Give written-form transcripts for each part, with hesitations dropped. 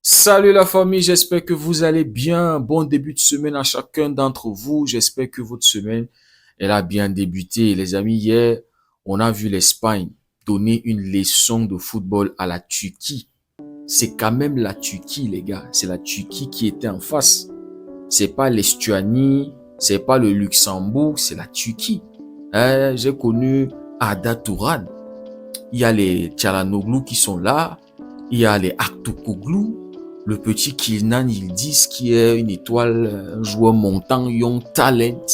Salut la famille, j'espère que vous allez bien. Bon début de semaine à chacun d'entre vous. J'espère que votre semaine, elle a bien débuté. Les amis, hier, on a vu l'Espagne donner une leçon de football à la Turquie. C'est quand même la Turquie, les gars. C'est la Turquie qui était en face. C'est pas l'Estuanie, c'est pas le Luxembourg, c'est la Turquie. J'ai connu Arda Turan. Il y a les Çalhanoğlu qui sont là. Il y a les Aktürkoğlu. Le petit Kenan Yıldız qui est une étoile, un joueur montant, young talent.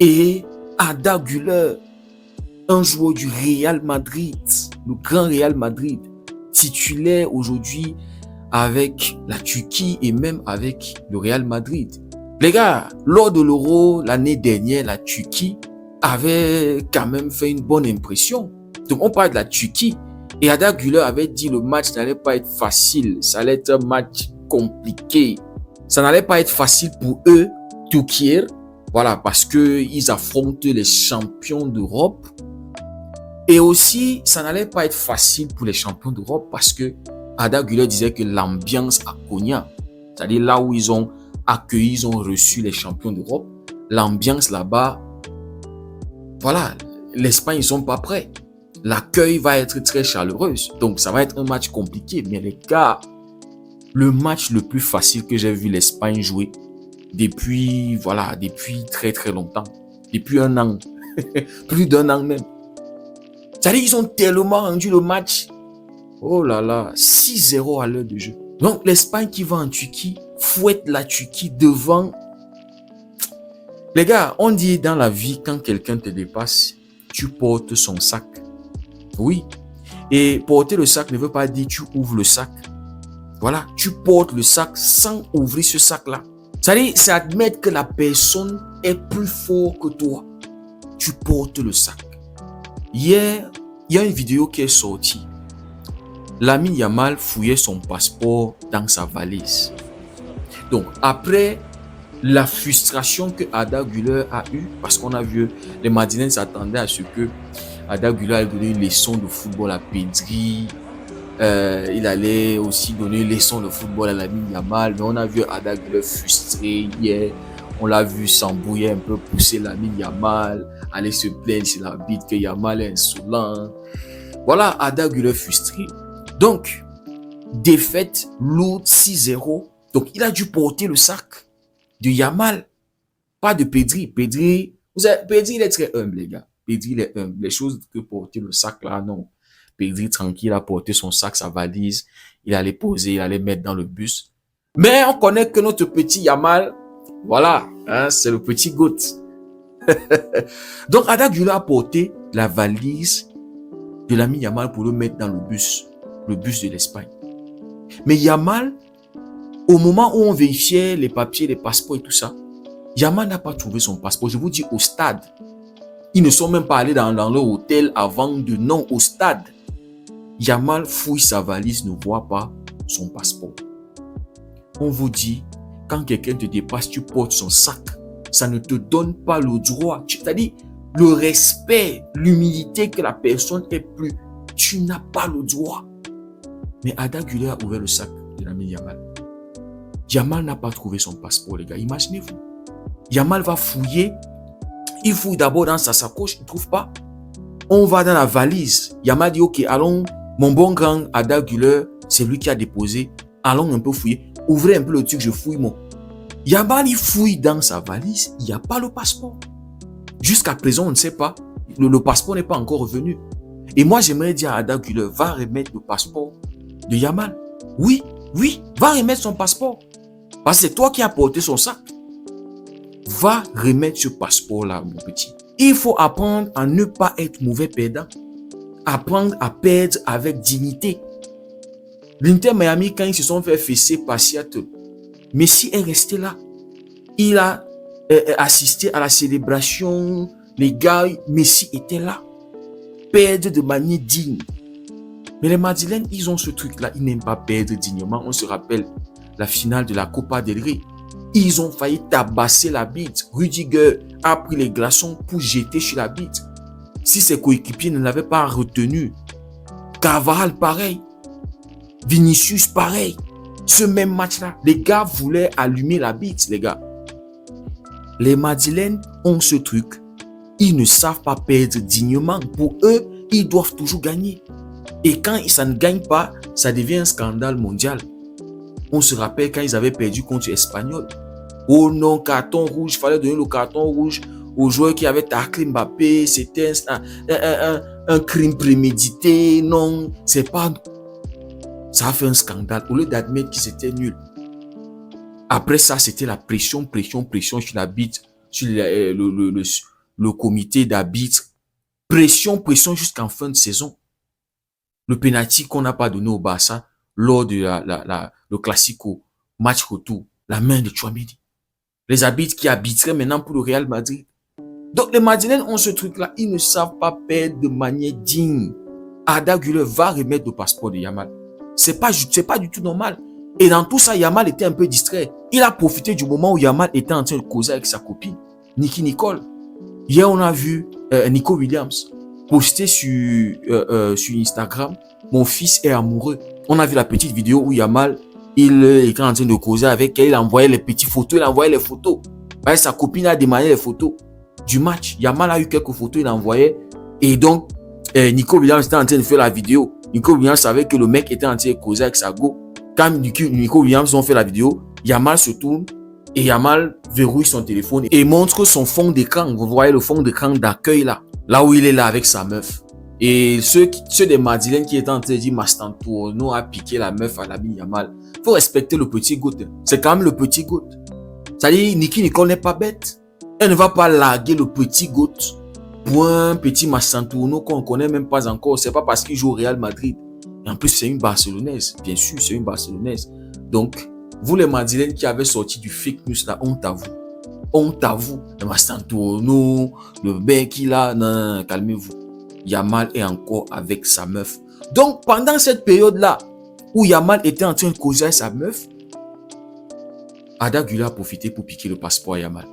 Et Arda Güler, un joueur du Real Madrid, le grand Real Madrid, titulaire aujourd'hui avec la Turquie et même avec le Real Madrid. Les gars, lors de l'Euro l'année dernière, la Turquie avait quand même fait une bonne impression. Donc on parle de la Turquie. Et Arda Güler avait dit le match n'allait pas être facile, ça allait être un match compliqué. Ça n'allait pas être facile pour eux, Turquie, voilà, parce que ils affrontent les champions d'Europe. Et aussi, ça n'allait pas être facile pour les champions d'Europe parce que Arda Güler disait que l'ambiance à Konya, c'est-à-dire là où ils ont accueilli, ils ont reçu les champions d'Europe, l'ambiance là-bas, voilà, l'Espagne, ils sont pas prêts. L'accueil va être très chaleureux. Donc, ça va être un match compliqué. Mais les gars, le match le plus facile que j'ai vu l'Espagne jouer depuis très très longtemps. Depuis un an. Plus d'un an même. C'est-à-dire qu'ils ont tellement rendu le match. Oh là là, 6-0 à l'heure de jeu. Donc, l'Espagne qui va en Turquie fouette la Turquie devant. Les gars, on dit dans la vie, quand quelqu'un te dépasse, tu portes son sac. Oui. Et porter le sac ne veut pas dire tu ouvres le sac. Voilà. Tu portes le sac sans ouvrir ce sac-là. C'est-à-dire, c'est admettre que la personne est plus fort que toi. Tu portes le sac. Hier, il y a une vidéo qui est sortie. Lamine Yamal fouillait son passeport dans sa valise. Donc, après la frustration que Arda Güler a eue, parce qu'on a vu, les Madrilènes s'attendaient à ce que Arda Güler allait donner une leçon de football à Pedri. Il allait aussi donner une leçon de football à Lamine Yamal. Mais on a vu Arda Güler frustré hier. On l'a vu s'embrouiller un peu, pousser Lamine Yamal, aller se plaindre sur la bite que Yamal est insolent. Voilà, Arda Güler frustré. Donc, défaite lourde 6-0. Donc, il a dû porter le sac de Yamal, pas de Pedri. Pedri, il est très humble, les gars. Pedri, il est humble. Les choses que porter le sac là, non. Pedri, tranquille, a porté son sac, sa valise. Il allait poser, il allait mettre dans le bus. Mais on connaît que notre petit Yamal, voilà, hein, c'est le petit goat. Donc, Arda Güler a porté la valise de l'ami Yamal pour le mettre dans le bus de l'Espagne. Mais Yamal, au moment où on vérifiait les papiers, les passeports et tout ça, Yamal n'a pas trouvé son passeport. Je vous dis, au stade. Ils ne sont même pas allés dans leur hôtel avant de non au stade. Yamal fouille sa valise, ne voit pas son passeport. On vous dit, quand quelqu'un te dépasse, tu portes son sac. Ça ne te donne pas le droit. C'est-à-dire, le respect, l'humilité que la personne ait plus. Tu n'as pas le droit. Mais Arda Güler a ouvert le sac de l'ami Yamal. Yamal n'a pas trouvé son passeport, les gars. Imaginez-vous. Yamal va fouiller. Il fouille d'abord dans sa sacoche, il ne trouve pas. On va dans la valise. Yamal dit, ok, allons, mon bon grand Arda Güler, c'est lui qui a déposé. Allons un peu fouiller. Ouvrez un peu le truc, je fouille mon. Yamal, il fouille dans sa valise, il n'y a pas le passeport. Jusqu'à présent, on ne sait pas. Le passeport n'est pas encore revenu. Et moi, j'aimerais dire à Arda Güler, va remettre le passeport de Yamal. Oui, va remettre son passeport. Parce que c'est toi qui as porté son sac. Va remettre ce passeport-là, mon petit. Il faut apprendre à ne pas être mauvais perdant. Apprendre à perdre avec dignité. L'Inter Miami, quand ils se sont fait fesser par Seattle, Messi est resté là. Il a assisté à la célébration. Les gars, Messi était là. Perdre de manière digne. Mais les Madrilènes, ils ont ce truc-là. Ils n'aiment pas perdre dignement. On se rappelle la finale de la Copa del Rey. Ils ont failli tabasser la bite. Rudiger a pris les glaçons pour jeter sur la bite. Si ses coéquipiers ne l'avaient pas retenu. Carvajal, pareil. Vinicius, pareil. Ce même match-là, les gars voulaient allumer la bite, les gars. Les Madrilènes ont ce truc. Ils ne savent pas perdre dignement. Pour eux, ils doivent toujours gagner. Et quand ça ne gagne pas, ça devient un scandale mondial. On se rappelle quand ils avaient perdu contre l'Espagnol. Oh non, carton rouge, il fallait donner le carton rouge aux joueurs qui avaient taclé Mbappé. C'était un crime prémédité. Non, c'est pas... Ça a fait un scandale. Au lieu d'admettre qu'ils étaient nuls. Après ça, c'était la pression sur l'arbitre, sur le comité d'arbitre. Pression jusqu'en fin de saison. Le penalty qu'on n'a pas donné au Barça lors de le Classico, match retour, la main de Tchouaméni. Les arbitres qui arbitraient maintenant pour le Real Madrid. Donc les Madrilènes ont ce truc-là, ils ne savent pas perdre de manière digne. Arda Güler va remettre le passeport de Yamal. C'est pas du tout normal. Et dans tout ça, Yamal était un peu distrait. Il a profité du moment où Yamal était en train de causer avec sa copine, Nicky Nicole. Hier, on a vu Nico Williams poster sur Instagram. Mon fils est amoureux. On a vu la petite vidéo où Yamal, il était en train de causer avec elle. Il envoyait les petites photos, il envoyait les photos. Sa copine a demandé les photos du match. Yamal a eu quelques photos, il envoyait. Et donc, Nico Williams était en train de faire la vidéo. Nico Williams savait que le mec était en train de causer avec sa go. Quand Nico Williams ont fait la vidéo, Yamal se tourne et Yamal verrouille son téléphone et montre son fond d'écran. Vous voyez le fond d'écran d'accueil là où il est là avec sa meuf. Et ceux des Madrilènes qui étaient en train de dire Mastantuono a piqué la meuf à l'ami Yamal. Faut respecter le petit goût. C'est quand même le petit goût. C'est-à-dire, Nicky Nicole n'est pas bête. Elle ne va pas larguer le petit goût pour un petit Mastantuono qu'on ne connaît même pas encore. C'est pas parce qu'il joue au Real Madrid. Et en plus, c'est une Barcelonaise. Bien sûr, c'est une Barcelonaise. Donc, vous les Madrilènes qui avez sorti du fake news là, honte à vous. Honte à vous. Le Mastantuono, le mec qu'il a, non, calmez-vous. Yamal est encore avec sa meuf. Donc, pendant cette période-là, où Yamal était en train de causer avec sa meuf, Arda Güler a profité pour piquer le passeport à Yamal.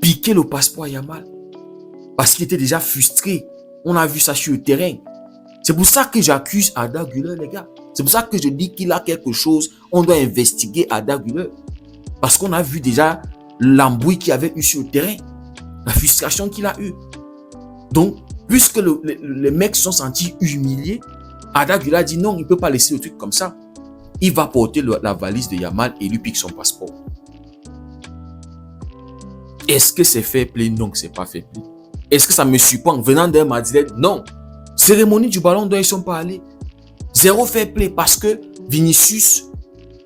Piquer le passeport à Yamal. Parce qu'il était déjà frustré. On a vu ça sur le terrain. C'est pour ça que j'accuse Arda Güler, les gars. C'est pour ça que je dis qu'il a quelque chose. On doit investiguer Arda Güler. Parce qu'on a vu déjà l'embrouille qu'il avait eu sur le terrain. La frustration qu'il a eue. Donc, puisque les mecs se sont sentis humiliés, Arda Güler a dit non, il ne peut pas laisser le truc comme ça. Il va porter la valise de Yamal et lui pique son passeport. Est-ce que c'est fair play? Non, c'est pas fair play. Est-ce que ça me surprend venant d'un Madrilène? Non. Cérémonie du ballon d'or, ils ne sont pas allés. Zéro fair play parce que Vinicius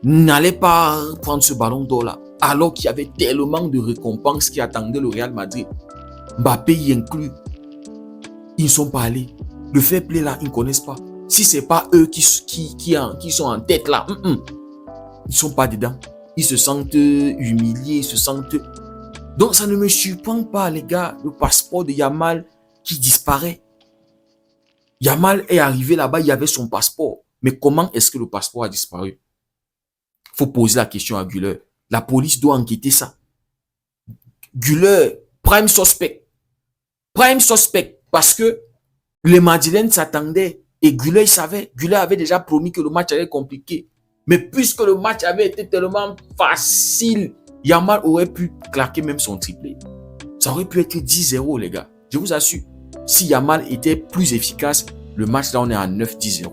n'allait pas prendre ce ballon d'or là. Alors qu'il y avait tellement de récompenses qui attendaient le Real Madrid. Mbappé y inclus. Ils ne sont pas allés. Le fair play là, ils ne connaissent pas. Si ce n'est pas eux qui sont en tête là, ils ne sont pas dedans. Ils se sentent humiliés, ils se sentent... Donc ça ne me surprend pas les gars, le passeport de Yamal qui disparaît. Yamal est arrivé là-bas, il y avait son passeport. Mais comment est-ce que le passeport a disparu? Il faut poser la question à Güler. La police doit enquêter ça. Güler, prime suspect. Prime suspect. Parce que les Madrilènes s'attendaient. Et Güler, il savait. Güler avait déjà promis que le match allait être compliqué. Mais puisque le match avait été tellement facile, Yamal aurait pu claquer même son triplé. Ça aurait pu être 10-0, les gars. Je vous assure. Si Yamal était plus efficace, le match là, on est à 9-10-0.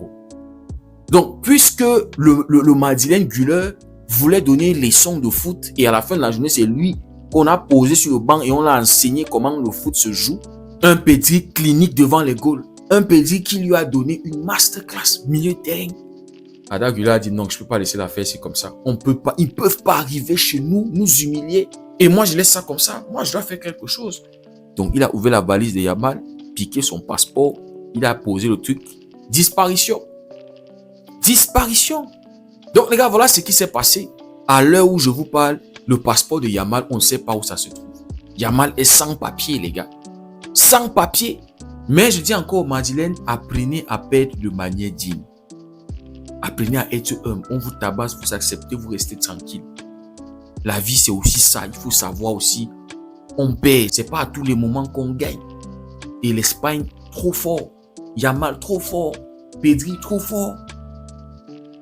Donc, puisque le Madrilène Güler voulait donner les leçons de foot et à la fin de la journée, c'est lui qu'on a posé sur le banc et on l'a enseigné comment le foot se joue. Un Pedri clinique devant les goals. Un Pedri qui lui a donné une masterclass milieu de terrain. Arda Güler a dit non, je ne peux pas laisser la faire, c'est comme ça. On peut pas, ils ne peuvent pas arriver chez nous, nous humilier. Et moi, je laisse ça comme ça. Moi, je dois faire quelque chose. Donc, il a ouvert la valise de Yamal, piqué son passeport, il a posé le truc. Disparition. Disparition. Donc, les gars, voilà ce qui s'est passé. À l'heure où je vous parle, le passeport de Yamal, on ne sait pas où ça se trouve. Yamal est sans papier, les gars. Sans papier. Mais je dis encore aux Madrilènes, apprenez à perdre de manière digne. Apprenez à être humble. On vous tabasse, vous acceptez, vous restez tranquille. La vie, c'est aussi ça. Il faut savoir aussi, on perd. C'est pas à tous les moments qu'on gagne. Et l'Espagne, trop fort. Yamal, trop fort. Pedri, trop fort.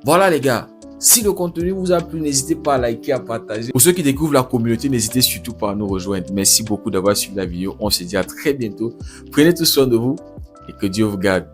Voilà, les gars. Si le contenu vous a plu, n'hésitez pas à liker, à partager. Pour ceux qui découvrent la communauté, n'hésitez surtout pas à nous rejoindre. Merci beaucoup d'avoir suivi la vidéo. On se dit à très bientôt. Prenez tout soin de vous et que Dieu vous garde.